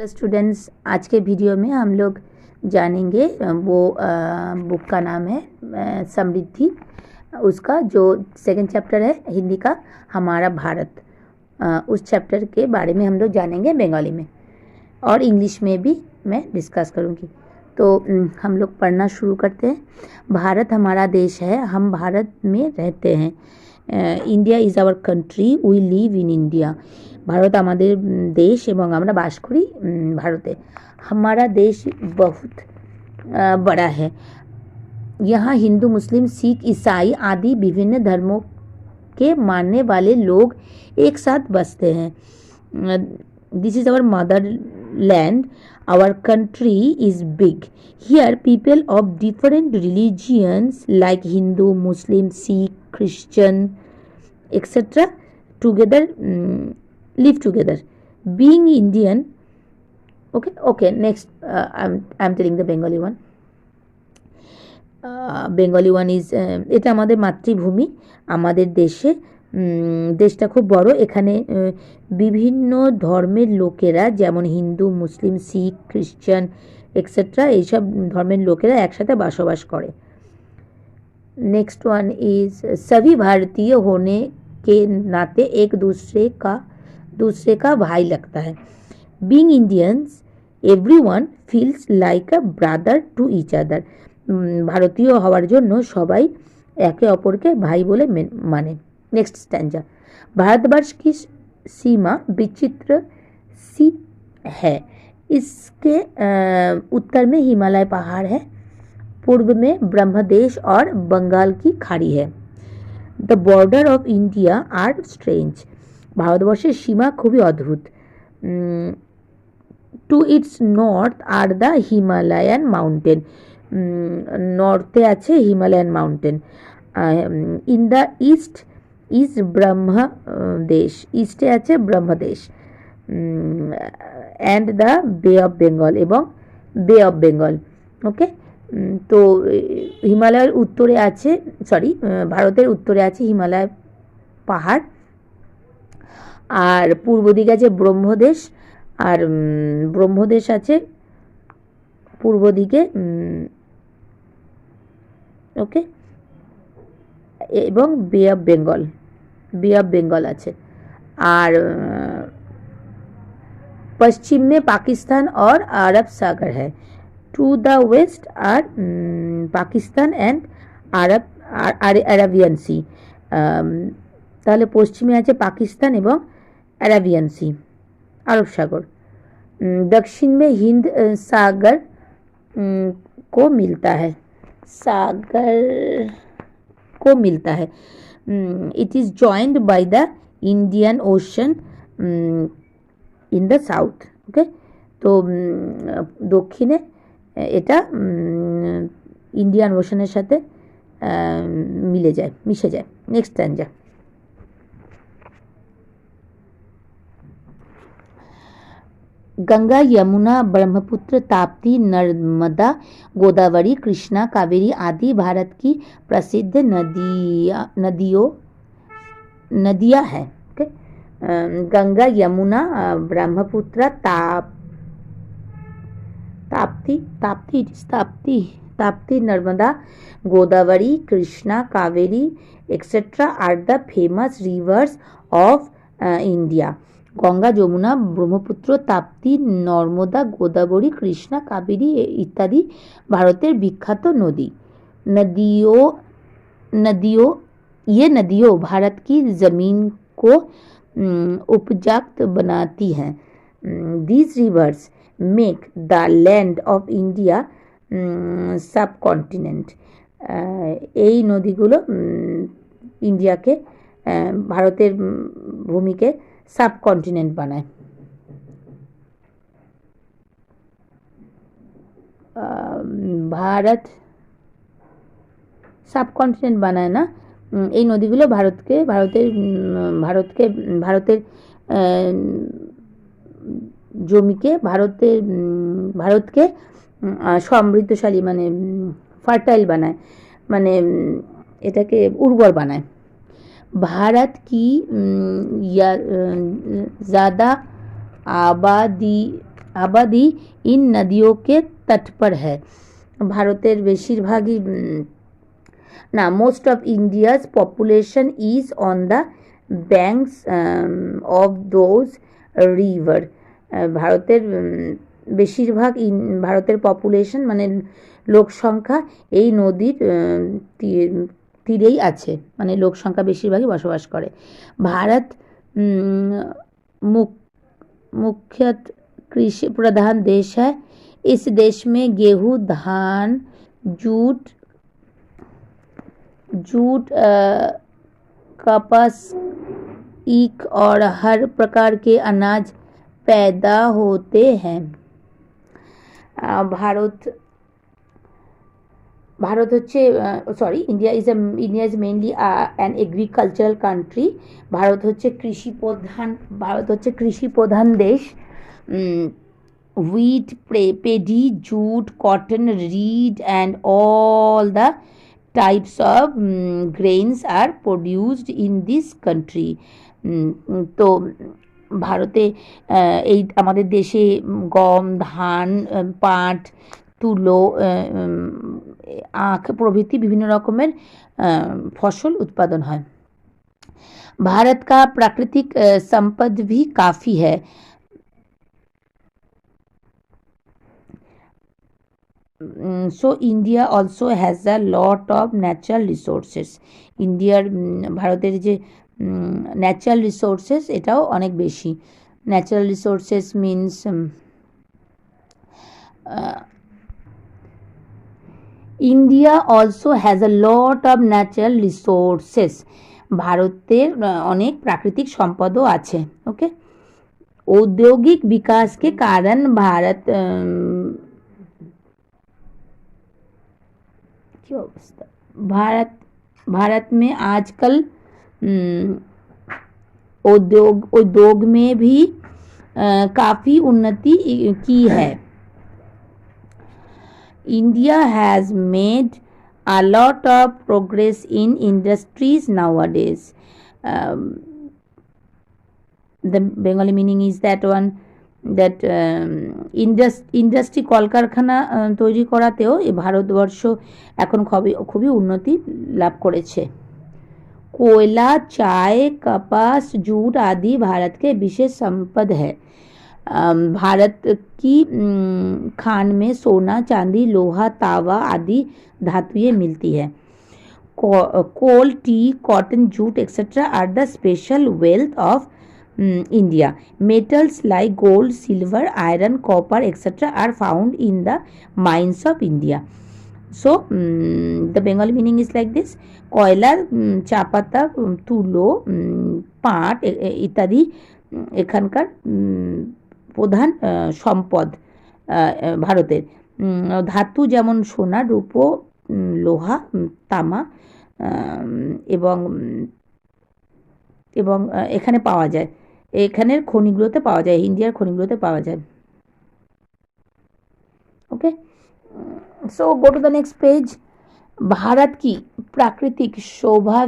Hello students, आज के video में हम लोग जानेंगे वो बुक का नाम है समृद्धि। उसका जो सेकंड चैप्टर है हिंदी का, हमारा भारत, उस चैप्टर के बारे में हम लोग जानेंगे बंगाली में, और इंग्लिश में भी मैं डिस्कस करूँगी। तो हम लोग पढ़ना शुरू करते हैं। भारत हमारा देश है, हम भारत में रहते हैं। India is our country, we live in India. Bharat আমাদের দেশ এবং আমরা বাস করি ভারতে। हमारा देश बहुत बड़ा है। यहाँ हिंदू, मुस्लिम, सिख, ईसाई आदि विभिन्न धर्मों के मानने वाले लोग एक साथ बसते हैं। This is our motherland, our country is big. Here people of different religions like Hindu, Muslim, Sikh, Christian etcetera together live together. Being Indian, okay. Next, I'm telling the Bengali one. Bengali one is এটা আমাদের মাতৃভূমি, আমাদের দেশটা খুব বড়। এখানে বিভিন্ন ধর্মের লোকেরা, যেমন হিন্দু, মুসলিম, শিখ, খ্রিস্টান এক্সেট্রা, এইসব ধর্মের লোকেরা একসাথে বসবাস করে। नेक्स्ट वन इज सभी भारतीय होने के नाते एक दूसरे का भाई लगता है। Being Indians everyone feels like a brother to each other. भारतीय हওয়ার জন্য সবাই একে অপরকে ভাই বলে মানে। नेक्स्ट स्टैंजा, भारतवर्ष की सीमा विचित्र सी है। इसके उत्तर में हिमालय पहाड़ है, पूर्व में ब्रह्मदेश और बंगाल की खाड़ी है। The border of India are strange. ভারতবর্ষের সীমা খুবই অদ্ভুত। To its north are the Himalayan mountain. নর্থে আছে Himalayan mountain. In the east is Brahmadesh, ইস্টে আছে Brahmadesh. And the bay of Bengal, এবং বে অফ বেঙ্গল। ওকে, তো হিমালয়ের উত্তরে আছে, ভারতের উত্তরে আছে হিমালয় পাহাড়, আর পূর্ব দিকে আছে ব্রহ্মদেশ, আর ব্রহ্মদেশ আছে পূর্ব দিকে, ওকে, এবং বে অফ বেঙ্গল আছে। আর पश्चिम में पाकिस्तान और अरब सागर है। To the west are Pakistan and Arabian sea. তাহলে পশ্চিমে আছে পাকিস্তান এবং अरेबियन सी, अरब सागर। दक्षिण में हिंद सागर को मिलता है। It is joined by the Indian Ocean in the south. Okay, तो দক্ষিণে এটা ইন্ডিয়ান ওশনের সাথে মিশে যায়। নেক্সট স্ট্যান্জা, गंगा, यमुना, ब्रह्मपुत्र, ताप्ती, नर्मदा, गोदावरी, कृष्णा, कावेरी आदि भारत की प्रसिद्ध नदियाँ हैं। Okay, Ganga, Yamuna, Brahmaputra, Tapti, Narmada, Godavari, Krishna, Kaveri etcetera are the famous rivers of India. Ganga, Yamuna, Brahmaputra, Tapti, Narmada, Godavari, Krishna, Kaveri ইত্যাদি ভারতের বিখ্যাত নদী। ये नदियों भारत की ज़मीन को उपजाऊ बनाती हैं। These rivers make the land of India subcontinent। এই নদীগুলো ইন্ডিয়াকে, ভারতের ভূমিকে সাবকন্টিনেন্ট বানায়। ভারত সাবকন্টিনেন্ট বানায় না, এই নদীগুলো ভারতের জমিকে, ভারতকে সমৃদ্ধশালী, মানে ফার্টাইল বানায়, মানে এটাকে উর্বর বানায়। भारत की ज़्यादा आबादी आबादी इन नदियों के तट पर है। भारतेर बेशिरभागई ना most of India's population is on the banks of those river. ভারতের বেশিরভাগ ভারতের পপুলেশন মানে লোক সংখ্যা এই নদীর তীরেই আছে, মানে লোক সংখ্যা বেশিরভাগই বসবাস করে। भारत मुख्यत कृषि प्रधान देश है। इस देश में गेहूँ, धान, जूट, कपास, ईख और हर प्रकार के अनाज पैदा होते हैं। भारत হচ্ছে sorry India is mainly an agricultural country. Bharat হচ্ছে কৃষি প্রধান দেশ। wheat, paddy, jute, cotton, reed and all the types of grains are produced in this country. তো ভারতে এই আমাদের দেশে গম, ধান, পাট, তুলো, আখ প্রভৃতি বিভিন্ন রকমের ফসল উৎপাদন হয়। भारत का प्राकृतिक संपद भी काफ़ी है। So India also has a lot of natural resources. ইন্ডিয়ার ভারতের যে ন্যাচারাল রিসোর্সেস এটাও অনেক বেশি। Natural resources means India also has a lot of natural resources. ভারতের অনেক প্রাকৃতিক সম্পদও আছে। ওকে, औद्योगिक विकास के कारण भारत में आजकल उद्योग में भी काफ़ी उन्नति की है। India has made a lot of progress in industries nowadays. The Bengali meaning is that one that industry কলকারখানা তৈরি করাতেও এই ভারতবর্ষ এখন খুবই উন্নতি লাভ করেছে। कोयला, चाय, कपास, जूट आदि भारत के विशेष संपद है। भारत की खान में सोना, चांदी, लोहा, तांबा आदि धातुएं मिलती है। Coal, tea, cotton, jute etcetera are the special wealth of India. Metals like gold, silver, iron, copper etc. are found in the mines of India. So the Bengali meaning is like this. কয়লা, চা পাতা, তুলো, পাট ইত্যাদি এখানকার প্রধান সম্পদ ভারতের। ধাতু যেমন সোনা, রূপো, লোহা, তামা এবং এখানে পাওয়া যায়, এখানের খনিগুলোতে পাওয়া যায়, ইন্ডিয়ার খনিগুলোতে পাওয়া যায়। Okay, so go to the next page. Bharat की प्राकृतिक शोभा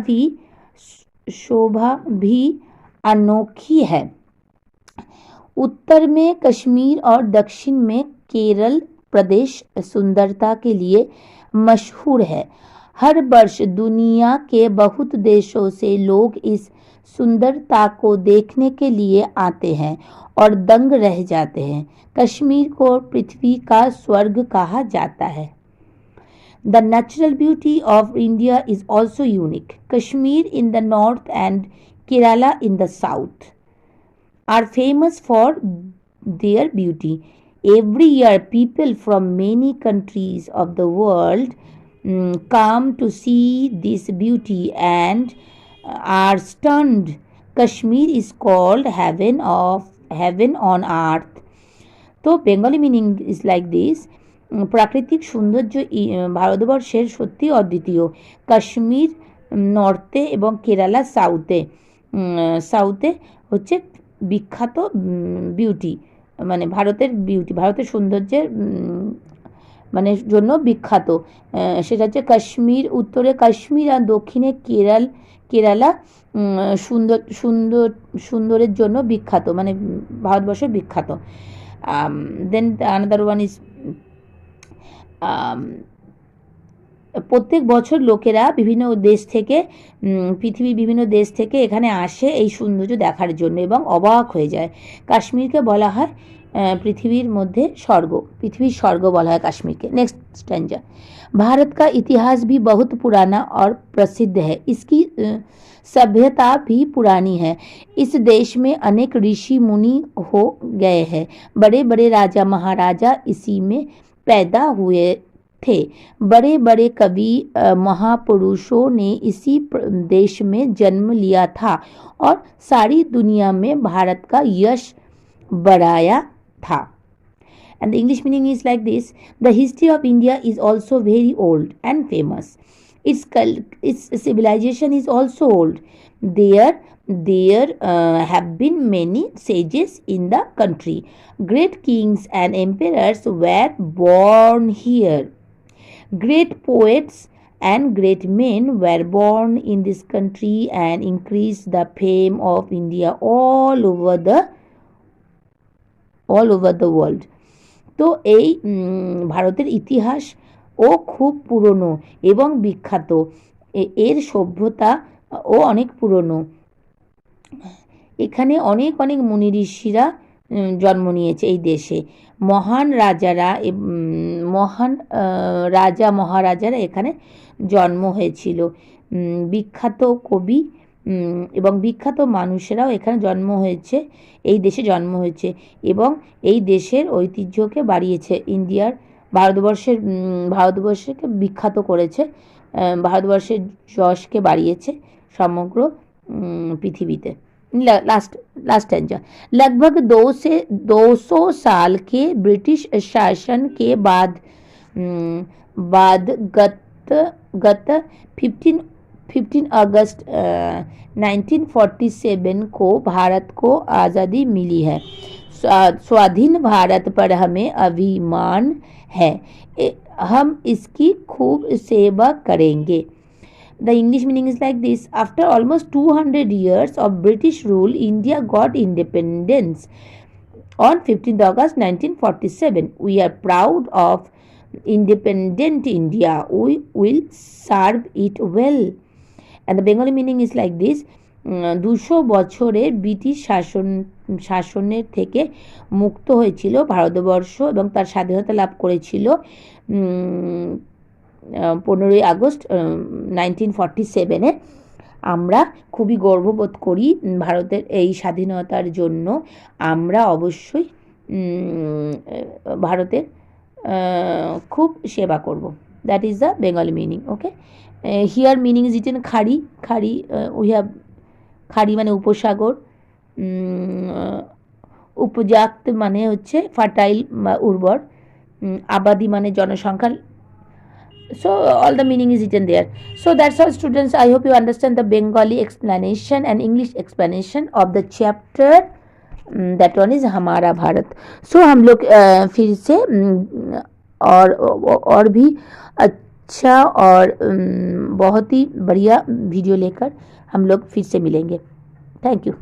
भी अनोखी है। उत्तर में कश्मीर और दक्षिण में केरल प्रदेश सुंदरता के लिए मशहूर है। हर वर्ष दुनिया के बहुत देशों से लोग इस सुंदरता को देखने के लिए आते हैं और दंग रह जाते हैं। कश्मीर को पृथ्वी का स्वर्ग कहा जाता है। The natural beauty of India is also unique. Kashmir in the north and Kerala in the south are famous for their beauty. Every year people from many countries of the world come to see this beauty and are stunned. Kashmir is called heaven on earth. তো Bengali meaning is like this. প্রাকৃতিক সৌন্দর্য ভারতবর্ষের সত্যি অদ্বিতীয়। কাশ্মীর নর্থে এবং কেরালা সাউথে হচ্ছে বিখ্যাত beauty, মানে ভারতের সৌন্দর্যের মানে জন্য বিখ্যাত। সেটা হচ্ছে কাশ্মীর, উত্তরে কাশ্মীর আর দক্ষিণে কেরালা সুন্দরের জন্য বিখ্যাত, মানে ভারতবর্ষের বিখ্যাত। Then another one is প্রত্যেক বছর লোকেরা বিভিন্ন দেশ থেকে পৃথিবীর বিভিন্ন দেশ থেকে এখানে আসে এই সৌন্দর্য দেখার জন্য এবং অবাক হয়ে যায়। কাশ্মীরকে বলা হয় পৃথিবীর মধ্যে স্বর্গ, পৃথিবীর স্বর্গ বলা হয় কাশ্मीर। नेक्स्ट स्टैंजा, भारत का इतिहास भी बहुत पुराना और प्रसिद्ध है, इसकी सभ्यता भी पुरानी है। इस देश में अनेक ऋषि मुनि हो गए हैं, बड़े बड़े राजा महाराजा इसी में पैदा हुए थे, बड़े बड़े कवि महापुरुषों ने इसी देश में जन्म लिया था और सारी दुनिया में भारत का यश बढ़ाया था। And the English meaning is like this: the history of India is also very old and famous. Its civilization is also old. There have been many sages in the country. Great kings and emperors were born here. Great poets and great men were born in this country and increased the fame of India all over the world. তো এই ভারতের ইতিহাস ও খুব পুরনো এবং বিখ্যাত, এর সভ্যতা ও অনেক পুরনো। এখানে অনেক অনেক মুনি ঋষিরা জন্ম নিয়েছে এই দেশে। মহান রাজা মহারাজারা এখানে জন্ম হয়েছিল। বিখ্যাত কবি এবং বিখ্যাত মানুষেরাও এখানে জন্ম হয়েছে, এই দেশে জন্ম হয়েছে এবং এই দেশের ঐতিহ্যকে বাড়িয়েছে। ভারতবর্ষকে বিখ্যাত করেছে, ভারতবর্ষের যশকে বাড়িয়েছে সমগ্র পৃথিবীতে। लास्ट स्टैंजा, लगभग 200 साल के ब्रिटिश शासन के बाद गत 15 अगस्त 1947 को भारत को आज़ादी मिली है। स्वाधीन भारत पर हमें अभिमान है, हम इसकी खूब सेवा करेंगे। The English meaning is like this: after almost 200 years of British rule, India got independence on 15th August 1947. We are proud of independent India. We will serve it well. And the Bengali meaning is like this: 200 বছরের British শাসনের থেকে মুক্ত হয়েছিল ভারতবর্ষ এবং তার স্বাধীনতা লাভ করেছিল 15ই August 1947-এ। আমরা খুবই গর্ববোধ করি ভারতের এই স্বাধীনতার জন্য। আমরা অবশ্যই ভারতের খুব সেবা করব। That is the Bengali meaning. Okay, here meaning is written খাড়ি। উই হ্যাভ খাড়ি মানে উপসাগর, উপজাত মানে হচ্ছে ফার্টাইল বা উর্বর, আবাদি মানে জনসংখ্যা। So all the meaning is written there. So that's all students, I hope you understand the Bengali explanation and English explanation of the chapter, that one is हमारा भारत. So हम लोग फिर से और भी अच्छा और बहुत ही बढ़िया वीडियो लेकर हम लोग फिर से मिलेंगे। Thank you.